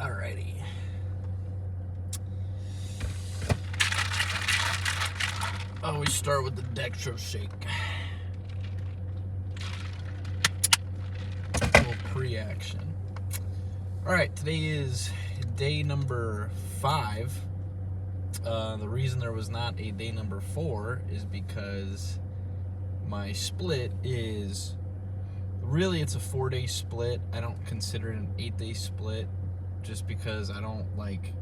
Alrighty. Always start with the dextro shake. A little pre-action. Alright, today is day number 5. The reason there was not a day number 4 is because my split is... Really, it's a 4-day split. I don't consider it an 8-day split just because I don't like...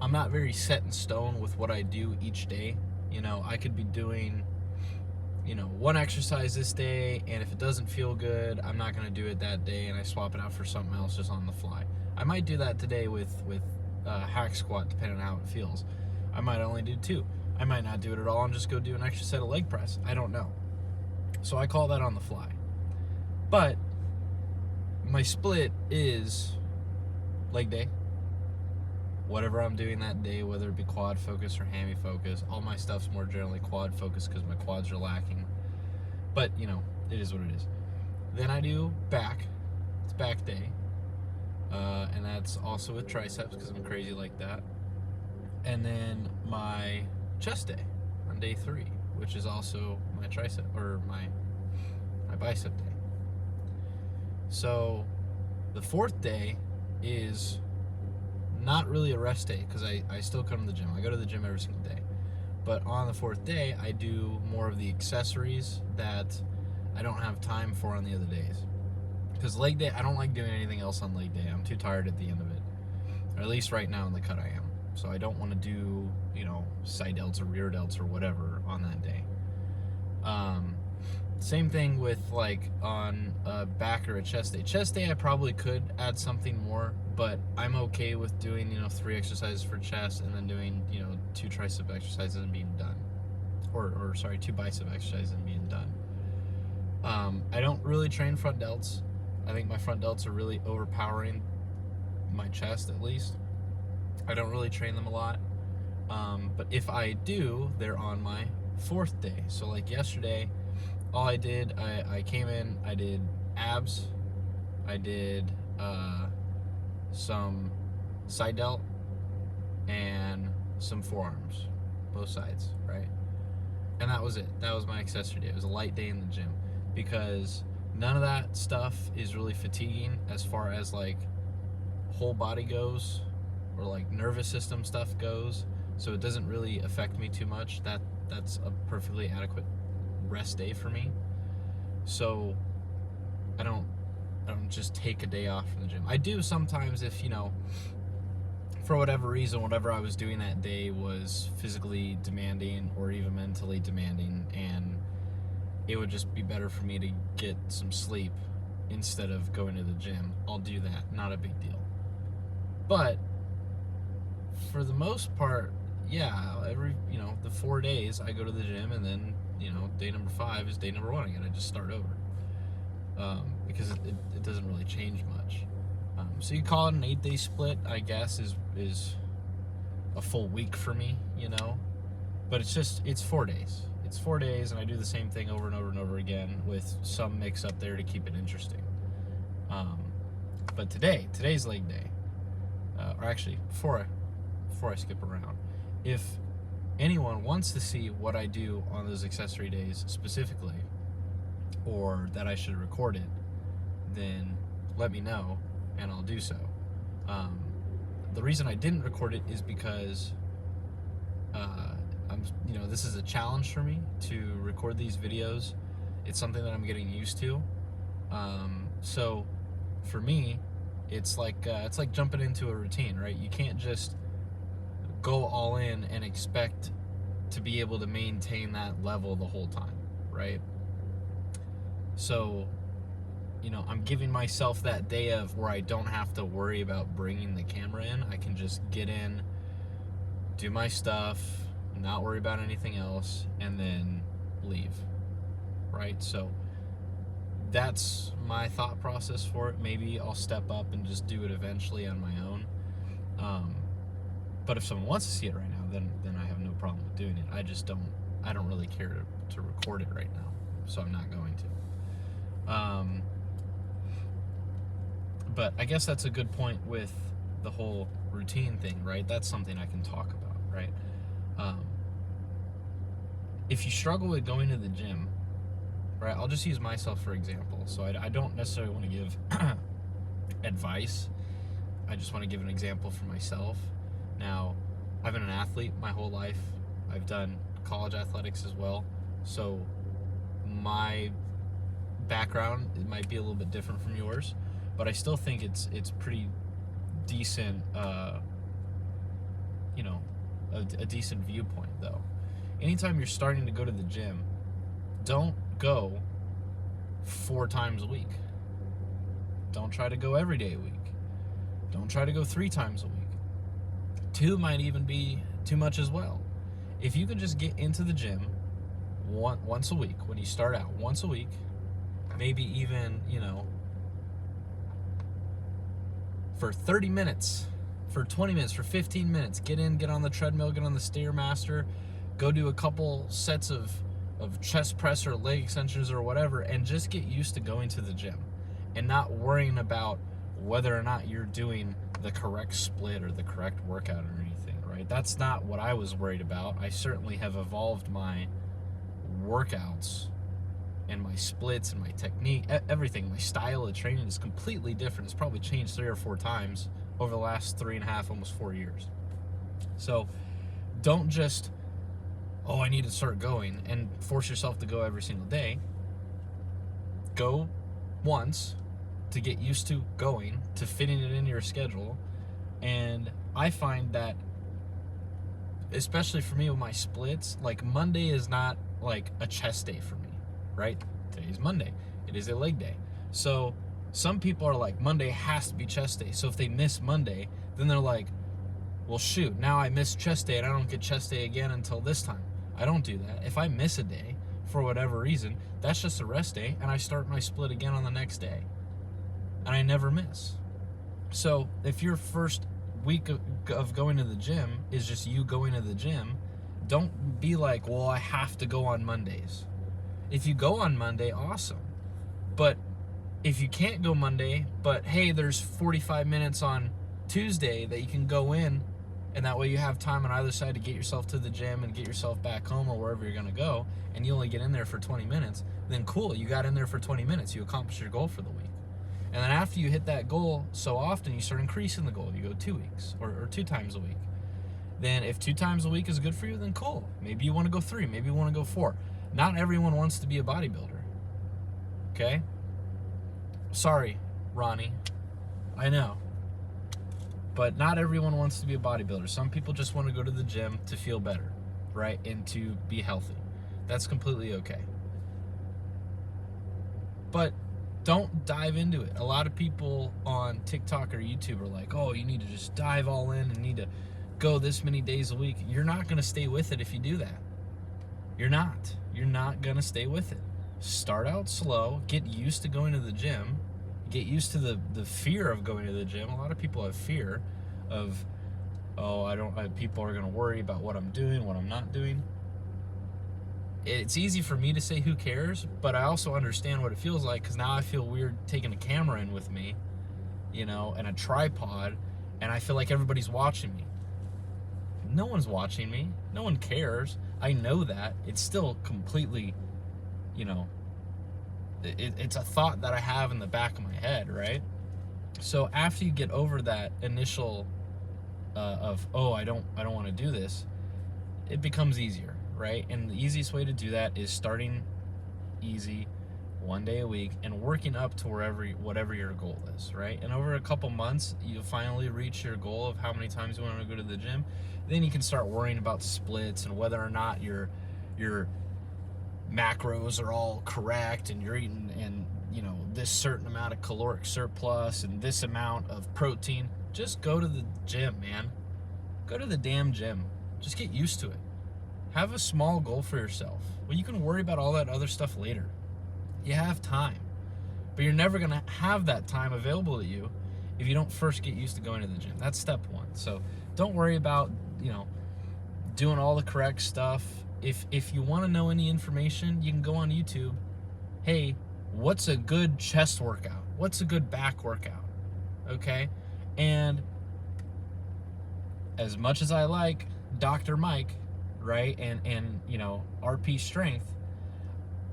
I'm not very set in stone with what I do each day. You know, I could be doing, one exercise this day, and if it doesn't feel good, I'm not going to do it that day, and I swap it out for something else just on the fly. I might do that today with hack squat, depending on how it feels. I might only do 2. I might not do it at all and just go do an extra set of leg press. I don't know. So I call that on the fly. But my split is leg day. Whatever I'm doing that day, whether it be quad focus or hammy focus, all my stuff's more generally quad focus because my quads are lacking. But, it is what it is. Then I do back. It's back day. And that's also with triceps because I'm crazy like that. And then my chest day on day 3, which is also my tricep, or my bicep day. So the 4th day is not really a rest day because I still come to the gym. I go to the gym every single day. But on the 4th day, I do more of the accessories that I don't have time for on the other days. Because leg day, I don't like doing anything else on leg day. I'm too tired at the end of it. Or at least right now in the cut I am. So I don't want to do, side delts or rear delts or whatever on that day. Same thing with on a back or a chest day. Chest day I probably could add something more, but I'm okay with doing 3 exercises for chest and then doing 2 tricep exercises and being done, or sorry, 2 bicep exercises and being done. I don't really train front delts. I think my front delts are really overpowering my chest, at least. I don't really train them a lot, but if I do, they're on my 4th day. So like yesterday, all I did, I came in, I did abs, I did some side delt, and some forearms, both sides, right? And that was it. That was my accessory day. It was a light day in the gym because none of that stuff is really fatiguing as far as whole body goes or nervous system stuff goes. So it doesn't really affect me too much. That's a perfectly adequate rest day for me. So I don't just take a day off from the gym. I do sometimes if for whatever reason, whatever I was doing that day was physically demanding or even mentally demanding, and it would just be better for me to get some sleep instead of going to the gym. I'll do that, not a big deal. But for the most part, yeah, every the 4 days I go to the gym, and then day number 5 is day number 1 again. I just start over because it doesn't really change much. So you call it an 8-day split, I guess, is a full week for me, but it's 4 days. It's 4 days, and I do the same thing over and over and over again with some mix up there to keep it interesting. But today's leg day, or actually before I skip around, if anyone wants to see what I do on those accessory days specifically, or that I should record it, then let me know and I'll do so. The reason I didn't record it is because this is a challenge for me to record these videos. It's something that I'm getting used to. So for me, it's like jumping into a routine, right? You can't just go all in and expect to be able to maintain that level the whole time, right? So, I'm giving myself that day of where I don't have to worry about bringing the camera in. I can just get in, do my stuff, not worry about anything else, and then leave, right? So that's my thought process for it. Maybe I'll step up and just do it eventually on my own. But if someone wants to see it right now, then I have no problem with doing it. I don't really care to record it right now, so I'm not going to. But I guess that's a good point with the whole routine thing, right? That's something I can talk about, right? Um, if you struggle with going to the gym, right? I'll just use myself for example. So I don't necessarily want to give advice. I just want to give an example for myself. Now, I've been an athlete my whole life. I've done college athletics as well. So my background, it might be a little bit different from yours, but I still think it's pretty decent, you know, a decent viewpoint though. Anytime you're starting to go to the gym, don't go 4 times a week. Don't try to go every day a week. Don't try to go 3 times a week. 2 might even be too much as well. If you can just get into the gym once a week, when you start out, once a week, maybe even, you know, for 30 minutes, for 20 minutes, for 15 minutes, get in, get on the treadmill, get on the Stairmaster, go do a couple sets of chest press or leg extensions or whatever, and just get used to going to the gym and not worrying about whether or not you're doing the correct split or the correct workout or anything, right? That's not what I was worried about. I certainly have evolved my workouts and my splits and my technique, everything. My style of training is completely different. It's probably changed 3 or 4 times over the last 3.5, almost 4 years. So don't just, oh, I need to start going, and force yourself to go every single day. Go once to get used to going, to fitting it into your schedule. And I find that, especially for me with my splits, like Monday is not like a chest day for me, right? Today's Monday. It is a leg day. So some people are like, Monday has to be chest day. So if they miss Monday, then they're like, well, shoot, now I missed chest day and I don't get chest day again until this time. I don't do that. If I miss a day for whatever reason, that's just a rest day, and I start my split again on the next day. And I never miss. So if your first week of going to the gym is just you going to the gym, don't be like, well, I have to go on Mondays. If you go on Monday, awesome. But if you can't go Monday, but hey, there's 45 minutes on Tuesday that you can go in, and that way you have time on either side to get yourself to the gym and get yourself back home or wherever you're gonna go, and you only get in there for 20 minutes, then cool, you got in there for 20 minutes, you accomplished your goal for the week. And then after you hit that goal so often, you start increasing the goal. You go 2 weeks or 2 times a week. Then if 2 times a week is good for you, then cool. Maybe you want to go 3, maybe you want to go 4. Not everyone wants to be a bodybuilder. Okay? Sorry, Ronnie. I know. But not everyone wants to be a bodybuilder. Some people just want to go to the gym to feel better, right? And to be healthy. That's completely okay. But don't dive into it. A lot of people on TikTok or YouTube are like, oh, you need to just dive all in and need to go this many days a week. You're not going to stay with it if you do that. You're not. You're not going to stay with it. Start out slow. Get used to going to the gym. Get used to the fear of going to the gym. A lot of people have fear of, oh, people are going to worry about what I'm doing, what I'm not doing. It's easy for me to say who cares, but I also understand what it feels like, because now I feel weird taking a camera in with me, you know, and a tripod, and I feel like everybody's watching me. No one's watching me. No one cares. I know that. It's still completely, you know, it's a thought that I have in the back of my head, right? So after you get over that initial of, oh, I don't want to do this, it becomes easier, right? And the easiest way to do that is starting easy, 1 day a week, and working up to whatever your goal is, right? And over a couple months, you'll finally reach your goal of how many times you want to go to the gym. Then you can start worrying about splits and whether or not your macros are all correct and you're eating, and you know, this certain amount of caloric surplus and this amount of protein. Just go to the gym, man. Go to the damn gym. Just get used to it. Have a small goal for yourself. Well, you can worry about all that other stuff later. You have time, but you're never gonna have that time available to you if you don't first get used to going to the gym. That's step one. So don't worry about, you know, doing all the correct stuff. If you want to know any information, you can go on YouTube. Hey, what's a good chest workout? What's a good back workout? okay? And as much as I like Dr. Mike, right, and you know, RP Strength,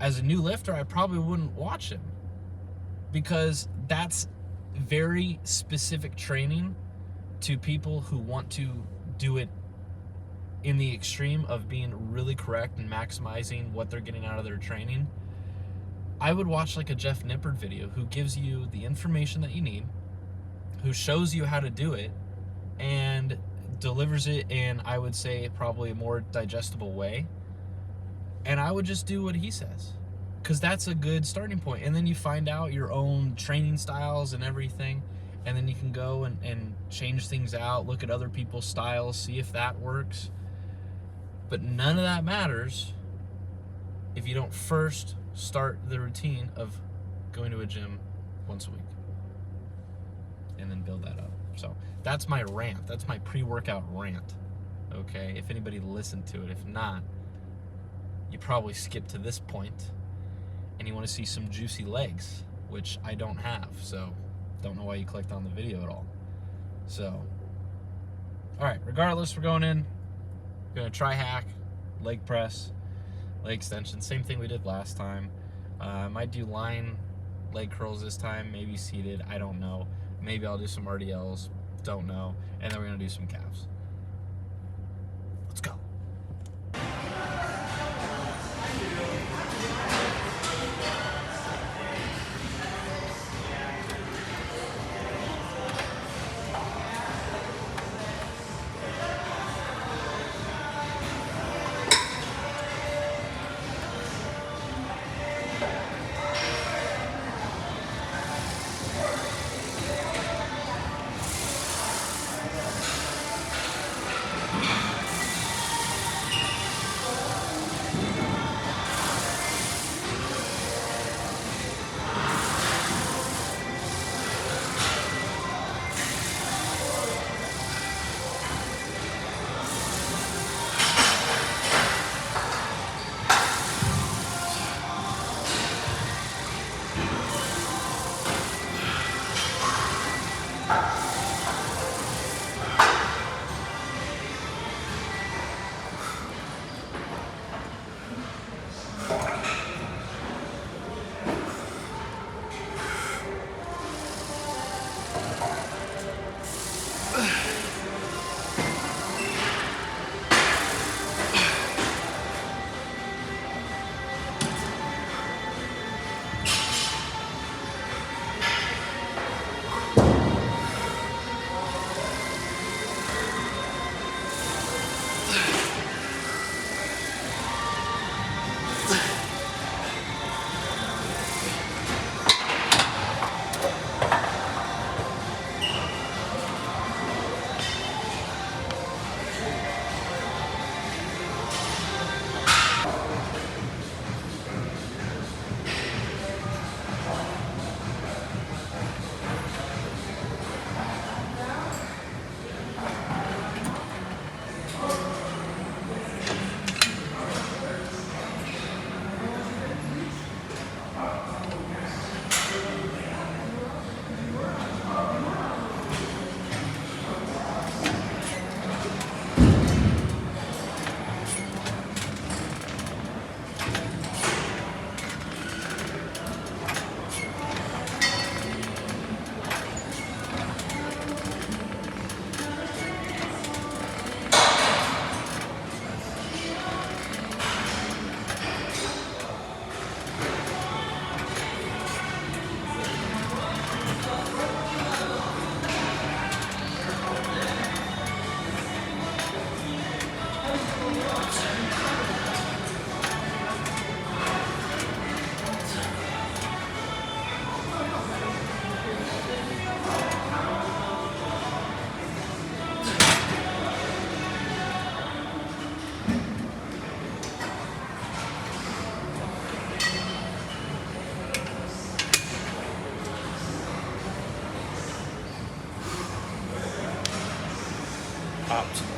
as a new lifter, I probably wouldn't watch him, because that's very specific training to people who want to do it in the extreme of being really correct and maximizing what they're getting out of their training. I would watch like a Jeff Nippard video who gives you the information that you need, who shows you how to do it, and delivers it in, I would say, probably a more digestible way. And I would just do what he says, because that's a good starting point. And then you find out your own training styles and everything, and then you can go and change things out, look at other people's styles, see if that works. But none of that matters if you don't first start the routine of going to a gym once a week and then build that up. So that's my rant. That's my pre-workout rant. Okay, if anybody listened to it. If not, you probably skipped to this point and you want to see some juicy legs, which I don't have. So don't know why you clicked on the video at all. So, all right, regardless, we're going in. Gonna try hack, leg press, leg extension, same thing we did last time. Might do line leg curls this time, maybe seated, I don't know. Maybe I'll do some RDLs, don't know. And then we're gonna do some calves. Let's go. Optimal.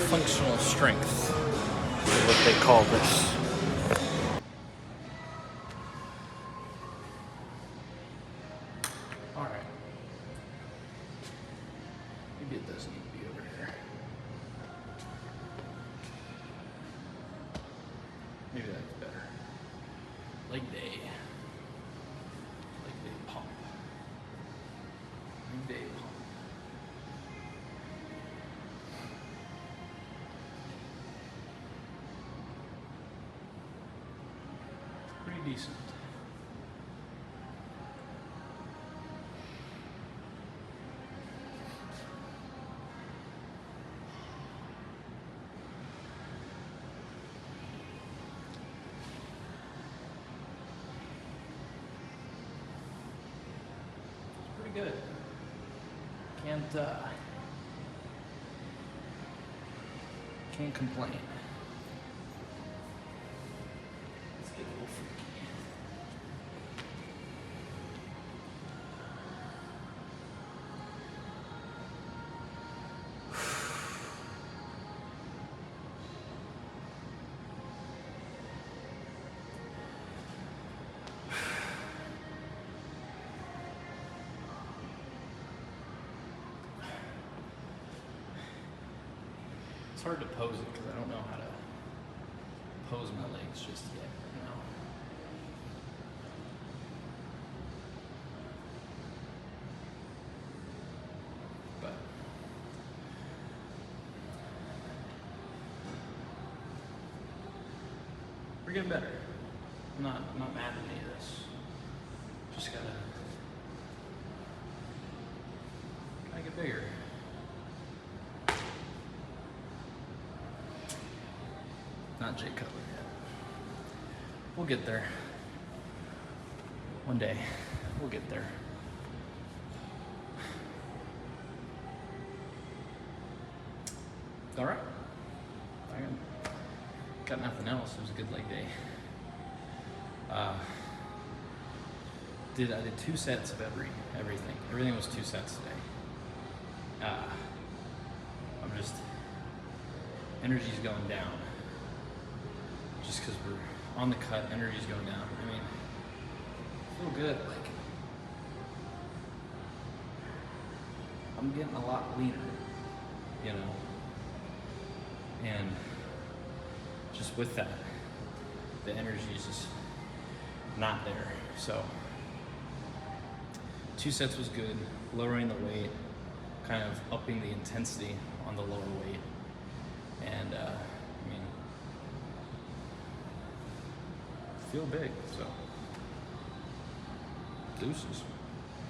functional strength is what they call this. All right. Maybe it does need to be over here. Maybe that's better. Leg day. Leg day pump. Leg day pump. Pretty decent. good. Can't complain. Let's get a little freaky. It's hard to pose it because I don't know how to pose my legs just yet right now. But we're getting better. I'm not mad at any of this. Just gotta get bigger. Not Jay Cutler yet. We'll get there. One day, we'll get there. All right. I got nothing else. It was a good leg day. I did 2 sets of everything. Everything was 2 sets today. I'm just, energy's going down. Just because we're on the cut, energy's going down. I mean, I feel good. Like, I'm getting a lot leaner, you know? And just with that, the energy's just not there. So 2 sets was good, lowering the weight, kind of upping the intensity on the lower weight. And I mean, feel big, so deuces.